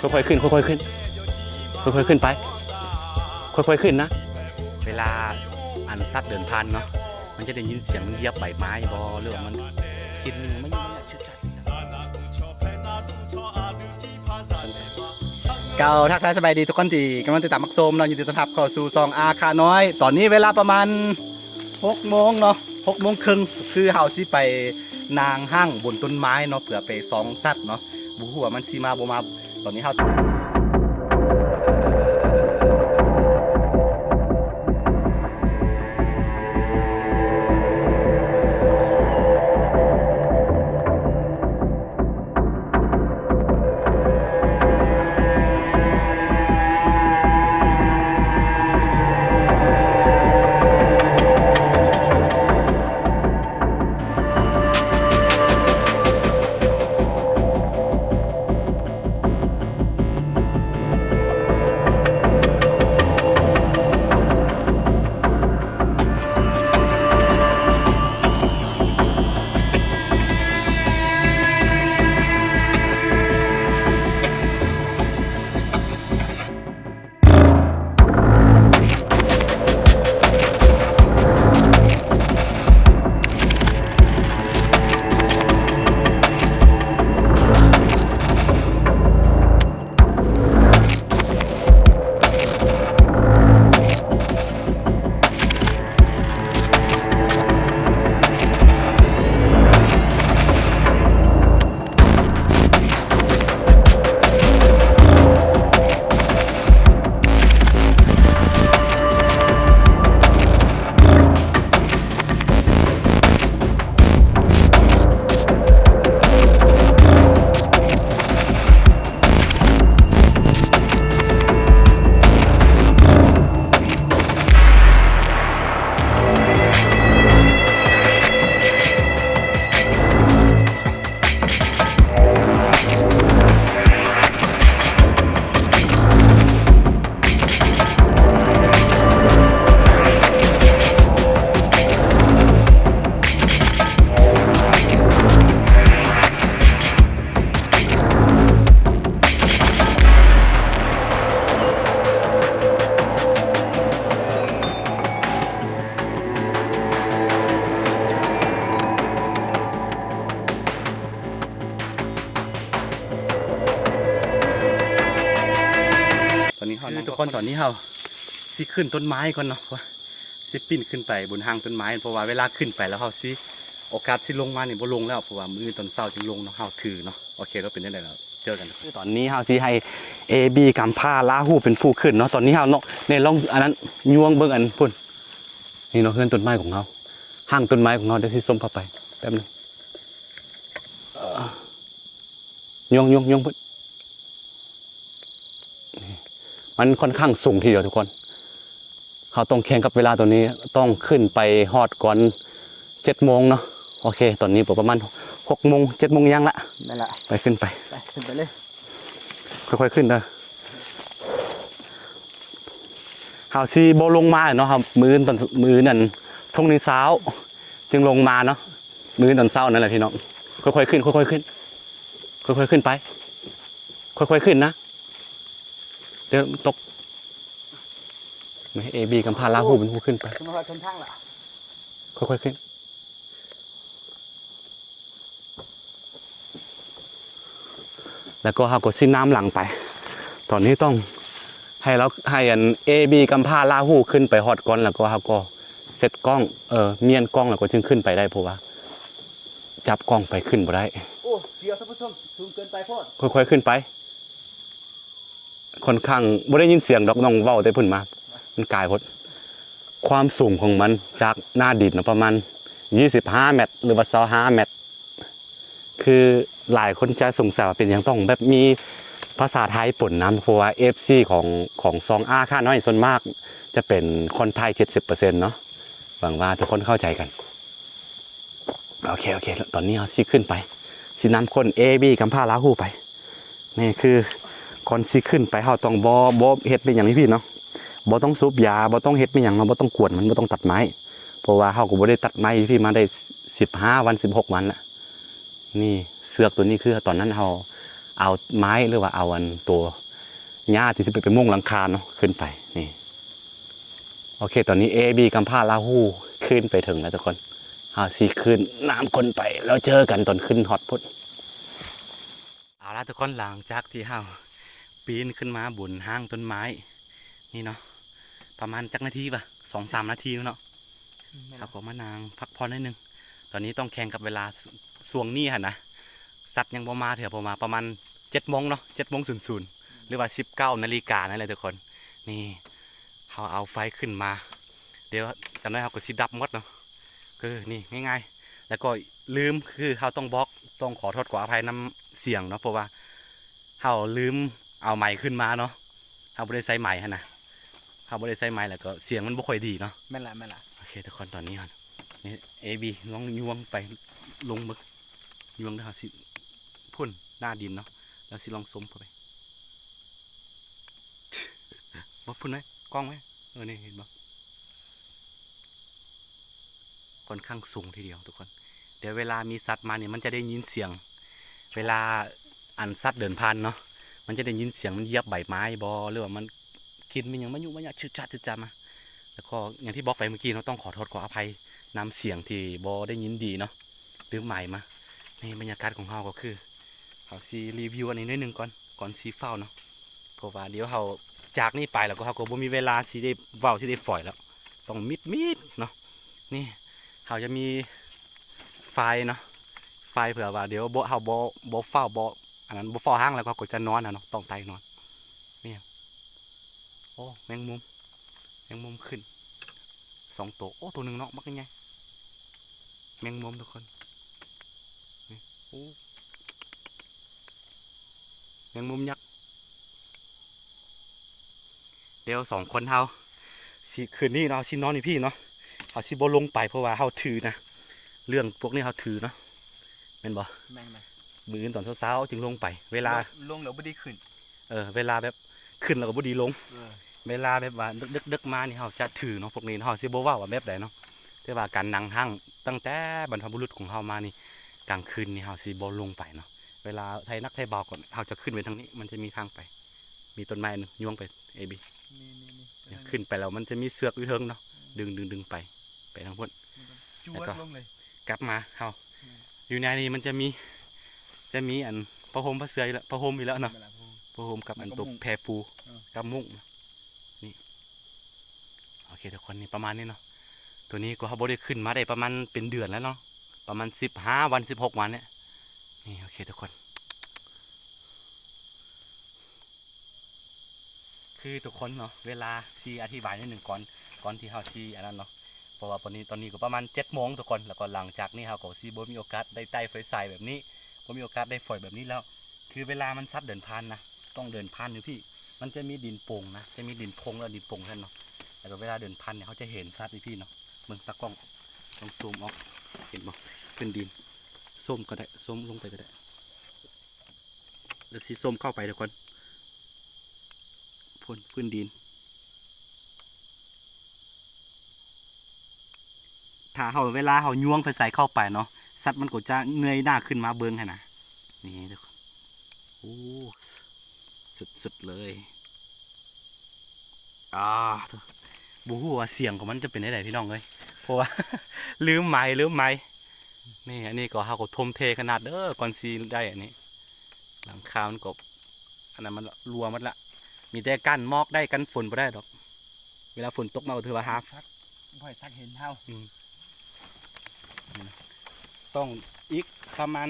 ค่อยๆขึ้นค่อยๆขึ้นค่อยๆขึ้นไปค่อยๆขึ้นนะเวลาอันซัดเดินผ่านเนาะมันจะได้ยินเสียงมันเหยียบใบไม้บอหรือว่ามันกินไม่ชุดจัดเก่าทักทายสบายดีทุกคนที่กำลังติดตามมักโซมเนาะยินดีต้อนรับเข้าสู่ซองอาคาน้อยตอนนี้เวลาประมาณ6 โมงเนาะ6 โมงครึ่งคือเฮาสิไปนางห้างบนต้นไม้เนาะเผื่อไปซองสัตว์เนาะบุหัวมันสิมาบ่มาตอนนี้เฮาทุกคนตอนนี้เราสิขึ้นต้นไม้ก่อนเนาะว่าสิปีนขึ้นไปบนหางต้นไม้เพราะว่าเวลาขึ้นไปแล้วเราสิโอกาสสิลงมาเนี่ยบ่ลงแล้วเพราะว่ามื้อตอนเช้าจึงลงเนาะเราถือเนาะโอเคเราเป็นยังไงแล้วเจอกันตอนนี้เราสิให้ AB กำพาลาหูเป็นผู้ขึ้นเนาะตอนนี้เราเนาะเนี่ยลองอันนั้นยวงเบิ่งอันพุ่นนี่เนาะเฮือนต้นไม้ของเราหางต้นไม้ของเราเดี๋ยวสิส้มเข้าไปแป๊บนึงยวงพุ่นมันค่อนข้างสูงทีเดียวทุกคนเขาต้องแข่งกับเวลาตัวนี้ต้องขึ้นไปฮอดก่อน7 โมงเนาะโอเคตอนนี้ประมาณ6 โมง7 โมงยังละนั่นแหละไปขึ้นไปเลยค่อยๆขึ้นเด้อเฮาซีโบลงมาเนาะครับมือนั่นทุ่งนี้เช้าจึงลงมาเนาะมือตอนเช้านั่นแหละพี่น้องค่อยๆขึ้นค่อยๆขึ้นค่อยๆขึ้นไปค่อยๆขึ้นนะเดี๋ยวตกไม่เอบีกำพาลาหูเป็นผู้ขึ้นไปค่อยๆขึ้นแล้วก็เขาก็สิ้นน้ำหลังไปตอนนี้ต้องให้อันเอบีกำพาลาหูขึ้นไปฮอดก่อนแล้วก็เขาก็เซตกล้องเมียนกล้องแล้วก็จึงขึ้นไปได้เพราะว่าจับกล้องไปขึ้นบ่ได้โอ้เสียวท่านผู้ชมสูงเกินไปโพดค่อยๆขึ้นไปค่อนข้างไม่ได้ยินเสียงดอกน้องเว้าแต่พุ่นมามันกลายพดความสูงของมันจากหน้าดินประมาณ25 เมตรหรือว่า25 เมตรคือหลายคนจะสงสัยว่าเป็นอย่างต้องแบบมีภาษาไทยปนน้ำเพราะว่า FC ของซองอาค่าน้อยส่วนมากจะเป็นคนไทย 70% เนาะหวังว่าทุกคนเข้าใจกันโอเคตอนนี้เราซิขึ้นไปสิน้ำคน AB กำพาลาหูไปนี่คือก่อนสิขึ้นไปเฮาต้องบ่เฮ็ดเป็นอย่างนี้พี่เนาะบ่ต้องสูบยาบ่ต้องเฮ็ดเป็นอย่างเนาะบ่ต้องกวนมันบ่ต้องตัดไม้เพราะว่าเฮาก็บ่ได้ตัดไม้พี่มาได้15 วัน16 วันละนี่เสือกตัวนี้คือตอนนั้นเฮา เอาไม้หรือว่าเอาอันตัวหญ้าที่สิไปมุ่งหลังคาเนาะขึ้นไปนี่โอเคตอนนี้ AB กัมพาลาฮูขึ้นไปถึงแล้วทุกคนซีขึ้นน้ำคนไปแล้วเจอกันตอนขึ้นฮอตพุทเอาละทุกคนหลังจากที่เฮาปีนขึ้นมาบนห้างต้นไม้นี่เนาะประมาณจักนาทีป่ะ2-3 นาทีเนาะครับผมมานางพักผ่อนนิดนึงตอนนี้ต้องแข่งกับเวลาส่วงนี้ฮะนะสัตว์ยังบ่มาเถอะประมาณ7 โมงเนาะ7:00หรือว่า19 นาฬิกานั่นเลยทุกคนนี่เขาเอาไฟขึ้นมาเดี๋ยวจำได้เขาก็สิดับหมดเนาะคือนี่ง่ายๆแล้วก็ลืมคือเขาต้องบล็อกต้องขอโทษขออภัยน้ำเสียงเนาะเพราะว่าเขาลืมเอาไมค์ขึ้นมาเนาะเขาไม่ได้ใส่ไมค์ฮะนะเขาไม่ได้ใส่ไมค์แล้วก็เสียงมันไม่ค่อยดีเนาะแม่ละโอเคทุกคนตอนนี้ครับนี่ABลองยวงไปลงมึกยวงได้สิพ่นหน้าดินเนาะแล้วสิลองส้มเข้าไปว่าพ่นไหมกล้องไหมนี่เห็นบ่ค่อนข้างสูงทีเดียวทุกคนเดี๋ยวเวลามีสัตว์มาเนี่ยมันจะได้ยินเสียงเวลาอันสัตว์เดินผ่านเนาะมันจะได้ยินเสียงมันเหยียบใบไม้บอหรือว่ามันกินมันยังมันยุ่งมันยากชืดจัดมาแล้วก็อย่างที่บอกไปเมื่อกี้เราต้องขอโทษขออภัยนำเสียงที่บอได้ยินดีเนาะลืมใหม่มาในบรรยากาศของเราก็คือเขาซีรีวิวอันนี้นิดนึงก่อนซีเฝ้าเนาะเพราะว่าเดี๋ยวเขาจากนี่ไปแล้วก็เขาก็บ่มีเวลาซีได้เฝ้าซีได้ฝอยแล้วต้องมิดเนาะนี่เขาจะมีไฟเนาะไฟเผื่อว่าเดี๋ยวเขาโบเฝ้าอันนั้นโบเฝ้าห้างแล้วก็จะนอนนะเนาะต้องไตนอนนี่โอ้แมงมุมขึ้น2 ตัวโอ้ตัวหนึ่งเนาะมักยังไงแมงมุมทุกคนนี่โอ้แมงมุมยักษ์เดี๋ยว2 คนเขาสิคืนนี้เราชินอนนี่พี่เนาะเขาสิโบลงไปเพราะว่าเขาถือนะเรื่องพวกนี้เขาถือเนาะเป็นบ่มือตอนเช้าจึงลงไปเวลาลงแล้วไม่ได้ขึ้นเวลาแบบขึ้นแล้วก็บ่ดีลงเวลาแบบว่าดึกมานี่เขาจะถือเนาะพวกนี้เขาสิบ่ว่าแบบใดเนาะแต่ว่าการนั่งห้างตั้งแต่บรรพบุรุษของเขามานี่กลางคืนนี่เขาสิบ่ลงไปเนาะเวลาไทยนักไทยเบาก่อนเขาจะขึ้นไปทางนี้มันจะมีทางไปมีต้นไม้นึงย่วงไปABขึ้นไปแล้วมันจะมีเสือกอยู่เทิงเนาะดึงไปทางพ้นแล้วก็กลับมาเขาอยู่ในนี้มันจะมีอันพระพรหมพระเสือแล้วพระพรหมอีกแล้วเนาะพระพรหมกับอันตัวแพปูกับมุ้งนี่โอเคทุกคนนี่ประมาณนี้เนาะตัวนี้ก็เขาบได้ขึ้นมาได้ประมาณเป็นเดือนแล้วเนาะประมาณ15 วัน16 วันเนี่ยนี่โอเคทุกคนคือทุกคนเนาะเวลาซีอธิบายนิดหนึ่งก่อนที่เขาซีอันนั้นเนาะเพราะว่าตอนนี้ก็ประมาณ7 โมงทุกคนแล้วก็หลังจากนี้เขาก็ซีบ่มีโอกาสได้ไต่ไฟใส่แบบนี้บ่มีโอกาสได้ฝอยแบบนี้แล้วคือเวลามันซัดเดินผ่านนะต้องเดินผ่านอยู่พี่มันจะมีดินโป่งนะจะมีดินพงแล้วดินโป่งท่านเนาะแล้วก็เวลาเดินผ่านเนี่ยเขาจะเห็นซัดพี่เนาะมึงตะกล้องต้องซูมออกเห็นบ่ขึ้นดินส้มก็ได้ส้มลงไปก็ได้แล้วซีส้มเข้าไปทุกคนพื้นดินถ้าเขาเวลาเขาย่วงไฟใส่เข้าไปเนาะสัตว์มันก็จะเงยหน้าขึ้นมาเบิ้งให้นะนี่ทุกคนโอ้สุดเลยบูฮู้ว่าเสียงของมันจะเป็นได้พี่น้องเลยเพราะว่า ลืมไม้นี่อันนี้ก็เขาก็ทมเทขนาดก่อนซีได้อันนี้หลังคามันกบอันนั้นมันรัวมันละมีแต่กันมอกได้กันฝนไม่ได้ดอกเวลาฝนตกมาก็ถือว่าฮาร์ฟบ่อยซักเห็นเท่าต้องอีกประมาณ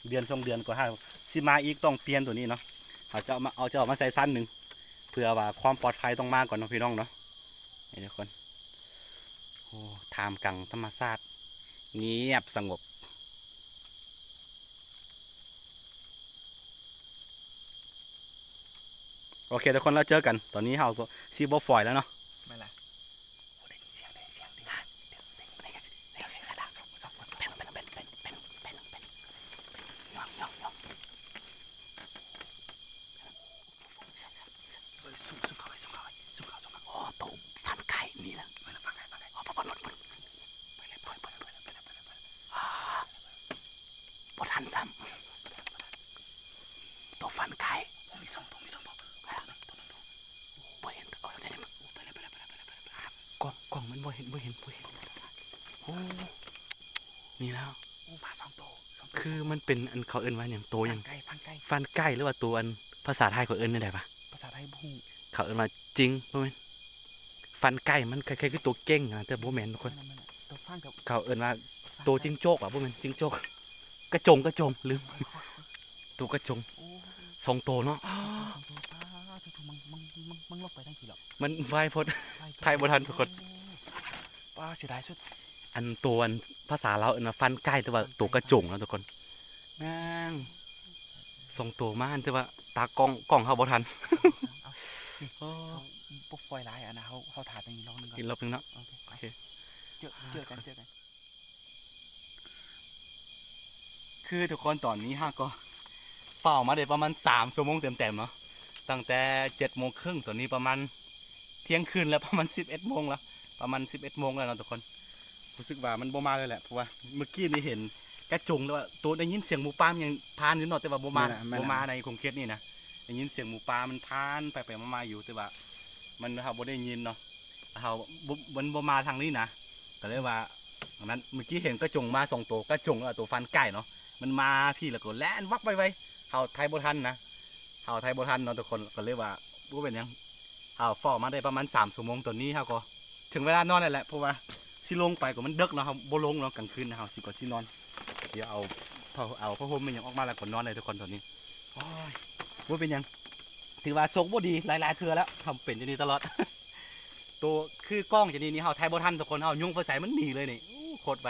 เดือน2 เดือนกว่าสิมาอีกต้องเปลี่ยนตัวนี้เนาะเขาจะเอามาใส่สั้นหนึ่งเพื่อว่าความปลอดภัยต้องมากก่อนนะพี่น้องเนาะนี่ทุกคนโอ้ท่ามกลางธรรมชาติเงียบสงบโอเคทุกคนเราเจอกันตอนนี้เราซีโบฟอยแล้วเนาะไม่ละบทันซ้ำตัวฟัน กล่องมันบ่เห็นโอ้นี่แล้ว โอ้ปลาสองตัว คือมันเป็นอันเขาเอิ้นว่าอย่างโตอย่าง ไก่พันไก่ ฟันใกล้หรือว่าตัวอันภาษาไทยเขาเอิ้นนี่ได้ปะ ภาษาไทยบู เขาเอิ้นว่าจริงบ่แม่นฟันใกล้มันคล้ายๆคือตัวเก้งนะแต่บ่แม่นทุกคน มันตัวฟังกับ เขาเอิ้นว่าตัวจิงโจกอ่ะบ่แม่นจิงโจกกระจงลืมตัวกระจง โอ้ สองตัวเนาะ สองตัวปลาถูกมึงลงไปทั้งกี่หรอก มันไวโพด ไทยบ่ทันทุกคน ปลาเสียดายสุด อันตัวอันภาษาเราวเอิ้นว่าฟันใกล้แต่ว่าตัวกระจงนะทุกคนนางสองตัวมาอันแต่ว่าตากล้องเฮาบ่ทัน เอา โอ้ เขาปลุกฟอยไลน์อ่ะนะเขาถ่ายตรงนี้ลองหนึงก่อน อีกรอบหนึงเนาะ โอเค โอเค เจอกัน คือทุกคนตอนนี้ฮะก็เฝ้ามาได้ประมาณ3 ชั่วโมงเต็มๆเนาะตั้งแต่7:30ตอนนี้ประมาณเที่ยงคืนแล้วประมาณ11 โมงแล้วประมาณ11 โมงแล้วเนาะทุกคนรู้สึกว่ามันบ่มาเลยแหละเพราะว่าเมื่อกี้นี่เห็นกระจงแล้วว่าตัวได้ยินเสียงหมูป่ามันยังพานอยู่เนาะแต่ว่าบ่มาในคงเขตนี่นะได้ยินเสียงหมูป่ามันพานไปมาอยู่แต่ว่ามันเฮาบ่ได้ยินเนาะเฮาบ่มาทางนี้นะก็เลยว่าดังนั้นเมื่อกี้เห็นกระจงมา2 ตัวกระจงแล้วตัวฟันไก่เนาะมันมาพี่แล้วก็แล่นวับไปเฮาไทยบ่ทันนะเฮาไทยบ่ทันเนาะทุกคนก็เลยว่าบ่เป็นหยังเฮาฟ้อมาได้ประมาณ3 ชั่วโมงตอนนี้เฮาก็ถึงเวลานอนแล้วแหละเพราะว่าสิลงไปก็มันดึกเนาะเฮาบ่ลงเนาะกลางคืนนะเฮาสิก็สินอนเดี๋ยวเอาผ้าห่มมันหยังออกมาแล้วก็นอนเลยทุกคนตอนนี้โอ้ยบ่เป็นหยังถือว่าโชคบ่ดีหลายๆเทื่อแล้วทำเป็นอย่างนี้ตลอด ตัวคือกล้องจะนี่เฮาไทยบ่ทันทุกคนเฮายุ่งไฟใส่มันหนีเลยนี่โคตรไป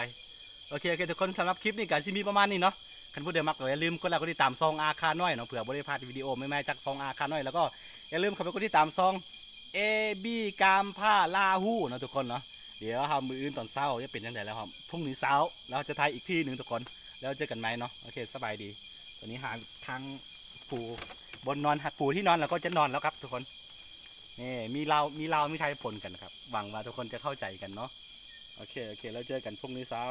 โอเคทุกคนสำหรับคลิปนี้ก็สิมีประมาณนี้เนาะคันผู้ใดมักก็อย่าลืมกดไลค์กดติดตามซองอาคาน้อยเนาะเผื่อบ่ได้พลาดวิดีโอใหม่ๆจากซองอาคาน้อยแล้วก็อย่าลืมเข้าไปกดติดตามซอง AB กามผ้าลาหู้เนาะทุกคนเนาะเดี๋ยวเฮามื้ออื่นตอนเช้าจะเป็นจังไดแล้วครับพรุ่งนี้เช้าเราจะถ่ายอีกที่หนึงทุกคนแล้วเจอกันใหม่เนาะโอเคสบายดีตอนนี้หาทางปูบนนอนปูที่นอนแล้วก็จะนอนแล้วครับทุกคนนี่มีเรามีไทยปนกันครับหวังว่าทุกคนจะเข้าใจกันเนาะโอเคแล้วเจอกันพรุ่งนี้เช้า